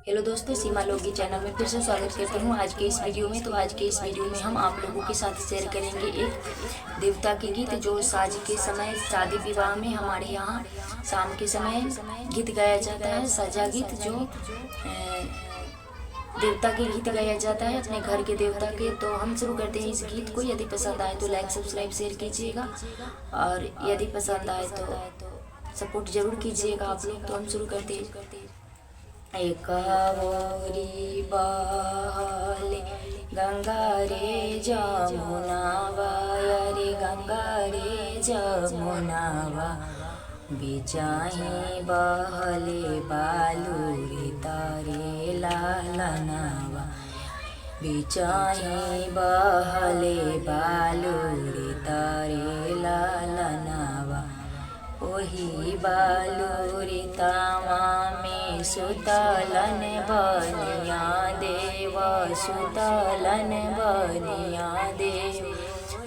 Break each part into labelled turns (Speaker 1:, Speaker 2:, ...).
Speaker 1: Hello दोस्तों, सीमा लोगी channel में फिर से स्वागत करती हूँ आज के इस वीडियो में। तो आज के इस वीडियो में हम आप लोगों के साथ शेयर करेंगे एक देवता के गीत जो साज के समय शादी विवाह में हमारे यहाँ शाम के समय गीत गाया जाता है। सजा गीत जो देवता के गीत गाया जाता है, अपने घर के देवता के। तो हम शुरू करते हैं इस गीत को। यदि पसंद आए तो लाइक सब्सक्राइब शेयर कीजिएगा, और यदि पसंद आए तो सपोर्ट जरूर कीजिएगा आप लोग। तो हम शुरू करते हैं। एकावरी बहले गंगा रे जमुनावा, रे गंगा रे जमुनावा, बिचाही बहले बालू रे तारे लालनावा, बिचाही बहले बालू रे तारे लालनावा। ओही बालू रे तावा में सुतलन बनिया देव, सुतलन बनिया देव,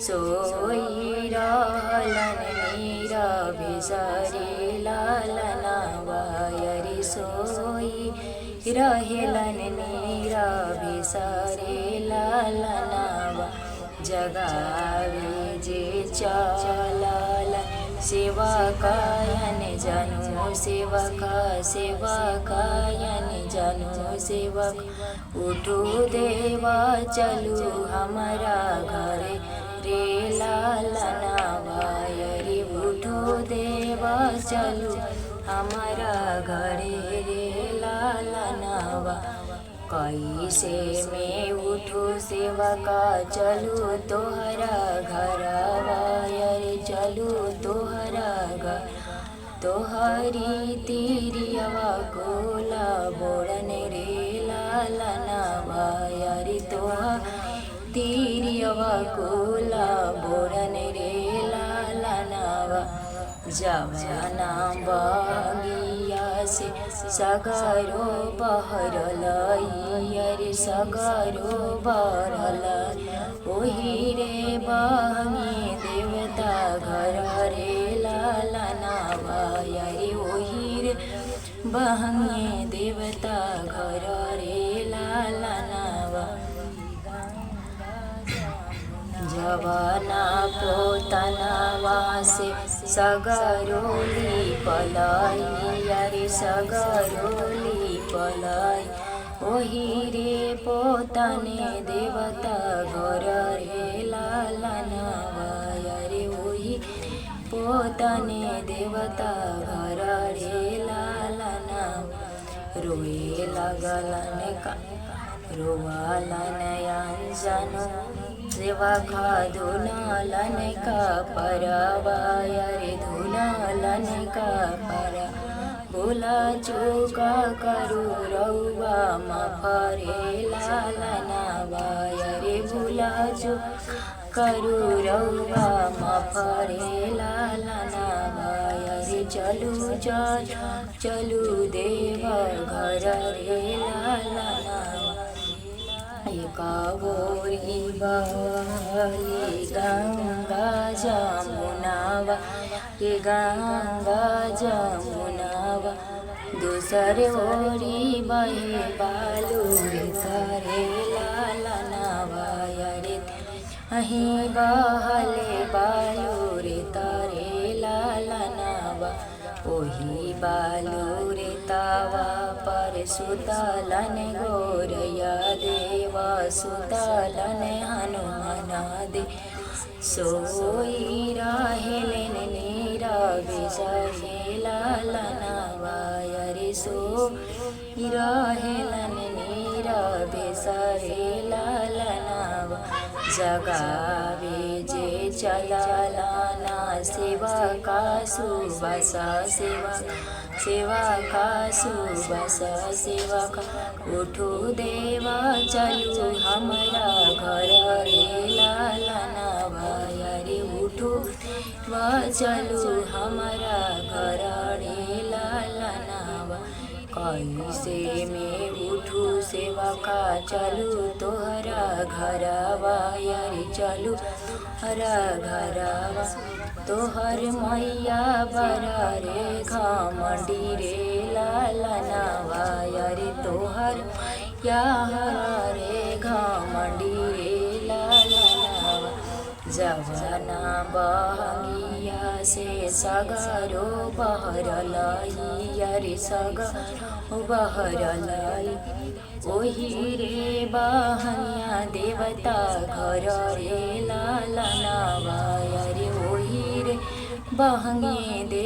Speaker 1: सोई रहलन मीरा बिसरे लालनावा, रे सोई रहेलन मीरा बिसरे लालनावा। जगावे जे चलल सेवा कायन जनु सेवक, सेवा कायन जनु सेवक, उठो देवा चलू हमारा घर रे लालनावा, रे उठो देवा चलू हमारा घर रे लालनावा। कैसे में उठो सेवका चलू तोहरा घरवा, रे चलू तोहरा घर, तोहरी तिरियवा कोला बोड़न रे लालनावा, रे तोहर तिरियवा कोला बोड़न रे लालनावा। जवाना बगिया से सगरो बहरल, रे सगरो बहरल, ओही रे बहनी देवता घर रे लालनावा, रे ओही रे बहनी देवता घर रे लालनावा। जवाना पोतनावा से सगरोली पलाई, रे सगरोली पलाई, ओही रे पोतने देवता घर रे लालनावा, रे ओही पोतने देवता घर रे लालनावा। रोए लगलन का रोवालन अंजनो, सेवा खा धुनालन का परवा, रे धुनालन का परा, बोला चूका करू रउआ मफरे लालनावा, रे बोला चूका करू रउआ मफरे लालनावा, रे चलू चलू देवा घर रे लालनावा। एकावरी बहले गंगा जमुनावा, ये गंगा जमुनावा, दूसर ओरी बहे बालू रे तारे लालनावा, रे अहीं बहले बालू रे तारे लालनावा। ओही बालू रे तावा पर सुतलन गोरया देवा, सुतलन हनुमना दे, सोई रहेलन नीरा बिसरे लालनावा, रे सोई रहेलन नीरा बिसरे लालनावा। जगावे जे चललाना सेवा का सुबसा, सेवा सेवा का सुबसा सेवक, उठो देवा चलू हमारा घर रे लालनावा, रे उठो वा चलू हमारा घर रे लालनावा। कैसे में उठू सेवा का चलू तोहरा घरवा, रे चलू हरा घरवा। तोहर मैया बरा रे घमंडी रे लालनवा रे तोहर मैया हरा रे घमंडी रे लालनवा जवाना बहंगिया से सगरो बहरलाई रे सगरो बहरलाई ओही रे बहनिया देवता घर रे लालनवा रे ओही रे बहंगे दे